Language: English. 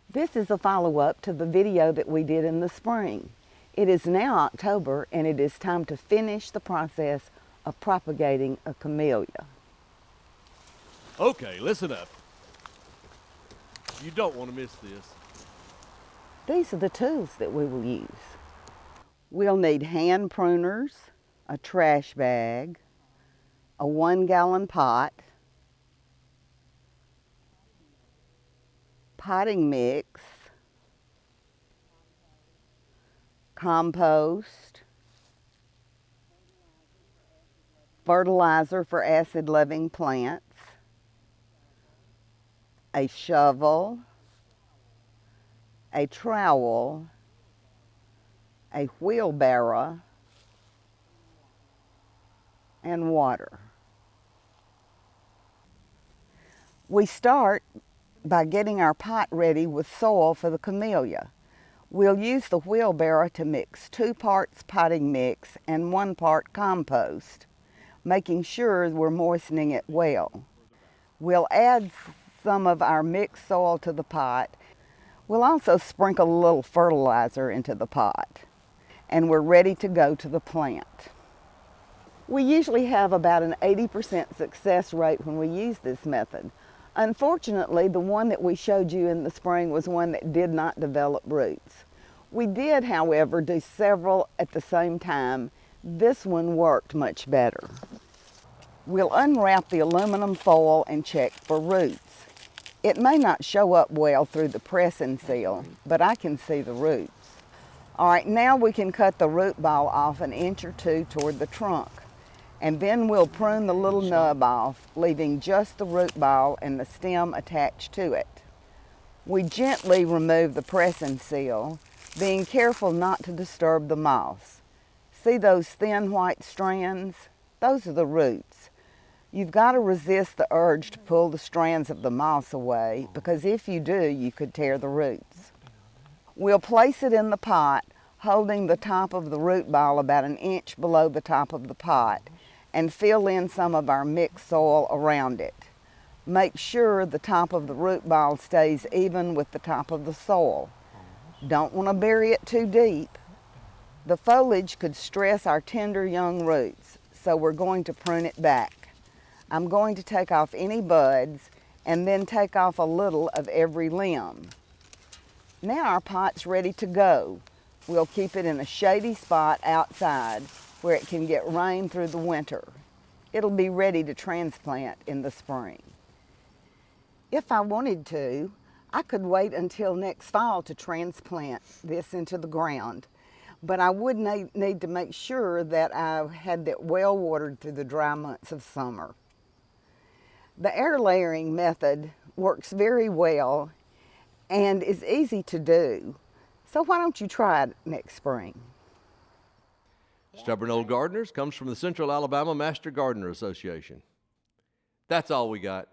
This is a follow-up to the video that we did in the spring. It is now October and it is time to finish the process of propagating a camellia. Okay, listen up. You don't want to miss this. These are the tools that we will use. We'll need hand pruners, a trash bag, a 1-gallon pot, potting mix, compost, fertilizer for acid-loving plants, a shovel, a trowel, a wheelbarrow, and water. We start by getting our pot ready with soil for the camellia. We'll use the wheelbarrow to mix 2 parts potting mix and 1 part compost, making sure we're moistening it well. We'll add some of our mixed soil to the pot. We'll also sprinkle a little fertilizer into the pot, and we're ready to go to the plant. We usually have about an 80% success rate when we use this method. Unfortunately, the one that we showed you in the spring was one that did not develop roots. We did, however, do several at the same time. This one worked much better. We'll unwrap the aluminum foil and check for roots. It may not show up well through the press and seal, but I can see the roots. All right, now we can cut the root ball off 1 inch or 2 toward the trunk. And then we'll prune the little nub off, leaving just the root ball and the stem attached to it. We gently remove the press and seal, being careful not to disturb the moss. See those thin white strands? Those are the roots. You've got to resist the urge to pull the strands of the moss away, because if you do, you could tear the roots. We'll place it in the pot, holding the top of the root ball about 1 inch below the top of the pot, and fill in some of our mixed soil around it. Make sure the top of the root ball stays even with the top of the soil. Don't want to bury it too deep. The foliage could stress our tender young roots, so we're going to prune it back. I'm going to take off any buds and then take off a little of every limb. Now our pot's ready to go. We'll keep it in a shady spot outside where it can get rain through the winter. It'll be ready to transplant in the spring. If I wanted to, I could wait until next fall to transplant this into the ground, but I would need to make sure that I had it well watered through the dry months of summer. The air layering method works very well and is easy to do, so why don't you try it next spring? Stubborn Old Gardeners comes from the Central Alabama Master Gardener Association. That's all we got.